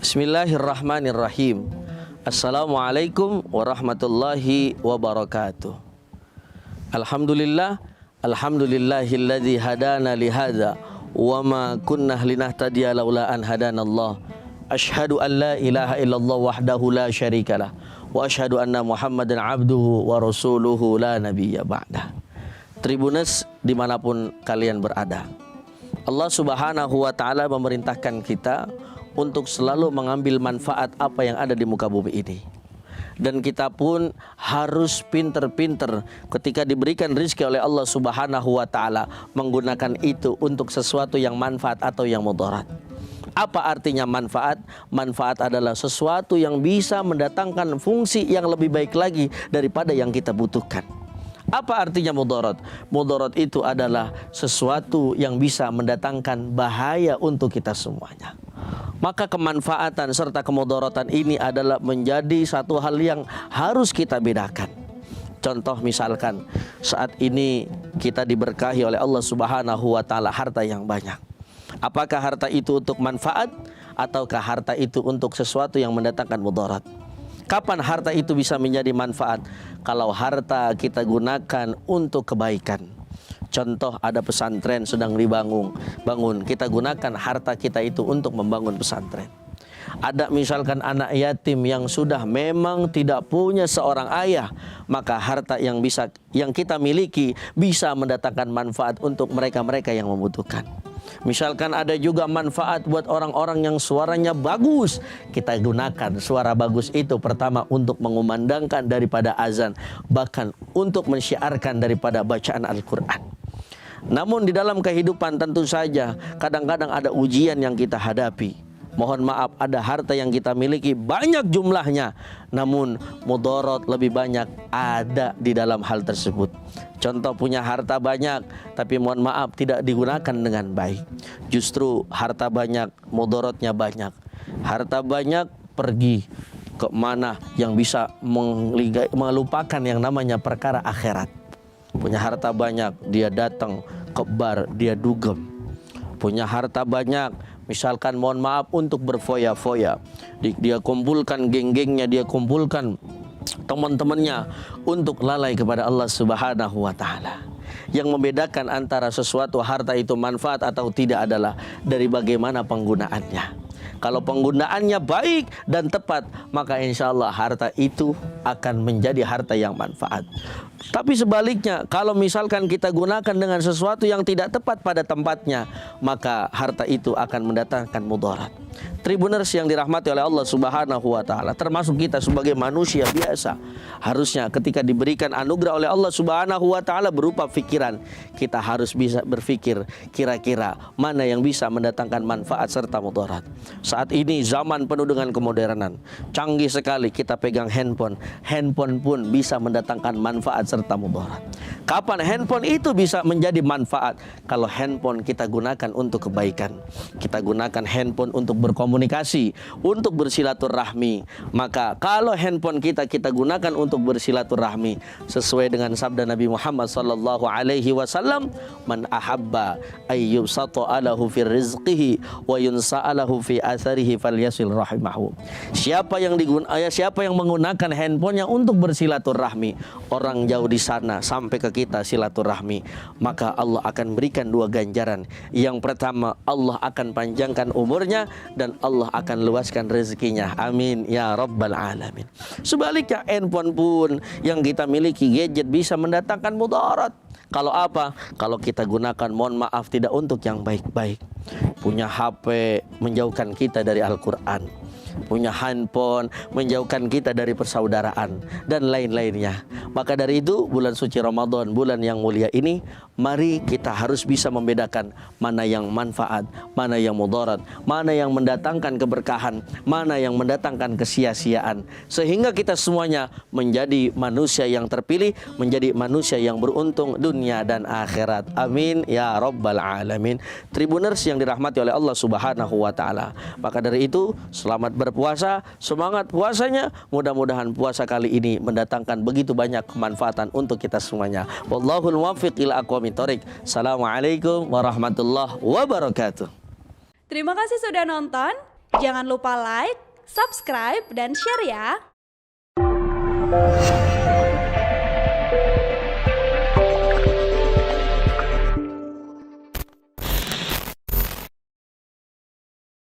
Bismillahirrahmanirrahim. Assalamualaikum warahmatullahi wabarakatuh. Alhamdulillah, alhamdulillahilladzi hadana lihadza wa ma kunna linahtadiya laula an hadanallah. Asyhadu an la ilaha illallah wahdahu la syarikalah wa asyhadu anna Muhammadan abduhu wa rasuluhu la nabiyya ba'dah. Tribuners dimanapun kalian berada, Allah Subhanahu wa ta'ala memerintahkan kita untuk selalu mengambil manfaat apa yang ada di muka bumi ini. Dan kita pun harus pinter-pinter ketika diberikan rezeki oleh Allah Subhanahu wa ta'ala, menggunakan itu untuk sesuatu yang manfaat atau yang mudarat. Apa artinya manfaat? Manfaat adalah sesuatu yang bisa mendatangkan fungsi yang lebih baik lagi daripada yang kita butuhkan. Apa artinya mudarat? Mudarat itu adalah sesuatu yang bisa mendatangkan bahaya untuk kita semuanya. Maka kemanfaatan serta kemudaratan ini adalah menjadi satu hal yang harus kita bedakan. Contoh misalkan saat ini kita diberkahi oleh Allah Subhanahu wa ta'ala harta yang banyak. Apakah harta itu untuk manfaat ataukah harta itu untuk sesuatu yang mendatangkan mudarat? Kapan harta itu bisa menjadi manfaat? Kalau harta kita gunakan untuk kebaikan. Contoh, ada pesantren sedang dibangun, kita gunakan harta kita itu untuk membangun pesantren. Ada misalkan anak yatim yang sudah memang tidak punya seorang ayah, maka harta yang kita miliki bisa mendatangkan manfaat untuk mereka-mereka yang membutuhkan. Misalkan ada juga manfaat buat orang-orang yang suaranya bagus, kita gunakan suara bagus itu pertama untuk mengumandangkan daripada azan, bahkan untuk mensyiarkan daripada bacaan Al-Quran. Namun di dalam kehidupan tentu saja kadang-kadang ada ujian yang kita hadapi. Mohon maaf, ada harta yang kita miliki banyak jumlahnya, namun mudarat lebih banyak ada di dalam hal tersebut. Contoh, punya harta banyak tapi mohon maaf tidak digunakan dengan baik. Justru harta banyak, mudaratnya banyak. Harta banyak pergi ke mana yang bisa melupakan yang namanya perkara akhirat. Punya harta banyak, dia datang ke bar, dia dugem. Punya harta banyak, misalkan mohon maaf untuk berfoya-foya, dia kumpulkan geng-gengnya, dia kumpulkan teman-temannya untuk lalai kepada Allah Subhanahu wa ta'ala. Yang membedakan antara sesuatu harta itu manfaat atau tidak adalah dari bagaimana penggunaannya. Kalau penggunaannya baik dan tepat, maka insya Allah harta itu akan menjadi harta yang manfaat. Tapi sebaliknya, kalau misalkan kita gunakan dengan sesuatu yang tidak tepat pada tempatnya, maka harta itu akan mendatangkan mudarat. Tribuners yang dirahmati oleh Allah Subhanahu wa ta'ala, termasuk kita sebagai manusia biasa, harusnya ketika diberikan anugerah oleh Allah Subhanahu wa ta'ala berupa pikiran, kita harus bisa berpikir kira-kira mana yang bisa mendatangkan manfaat serta mudarat. Saat ini zaman penuh dengan kemodernan, canggih sekali, kita pegang handphone. Handphone pun bisa mendatangkan manfaat serta mudarat. Kapan handphone itu bisa menjadi manfaat? Kalau handphone kita gunakan untuk kebaikan, kita gunakan handphone untuk berkomunikasi, untuk bersilaturahmi. Maka kalau handphone kita gunakan untuk bersilaturahmi, sesuai dengan sabda Nabi Muhammad sallallahu alaihi wasallam, man ahabba ayyubsata alahu fi rizqihi wa yunsa'alahu fi atharihi falyasil rahimahu. Siapa yang menggunakan handphonenya untuk bersilaturahmi, orang jauh di sana sampai ke kita silaturahmi, maka Allah akan berikan dua ganjaran. Yang pertama, Allah akan panjangkan umurnya dan Allah akan luaskan rezekinya. Amin ya rabbal alamin. Sebaliknya, handphone pun yang kita miliki, gadget, bisa mendatangkan mudarat. Kalau apa? Kalau kita gunakan, mohon maaf, tidak untuk yang baik-baik. Punya HP menjauhkan kita dari Al-Quran. Punya handphone menjauhkan kita dari persaudaraan dan lain-lainnya. Maka dari itu, bulan suci Ramadan, bulan yang mulia ini, mari kita harus bisa membedakan mana yang manfaat, mana yang mudarat, mana yang mendatangkan keberkahan, mana yang mendatangkan kesia-siaan, sehingga kita semuanya menjadi manusia yang terpilih, menjadi manusia yang beruntung dunia dan akhirat. Amin ya rabbal alamin. Tribuners yang dirahmati oleh Allah Subhanahu wa ta'ala, maka dari itu selamat berpuasa, semangat puasanya. Mudah-mudahan puasa kali ini mendatangkan begitu banyak kemanfaatan untuk kita semuanya. Wallahul muwaffiq ila aqwamit thoriq. Assalamualaikum warahmatullahi wabarakatuh. Terima kasih sudah nonton. Jangan lupa like, subscribe, dan share ya.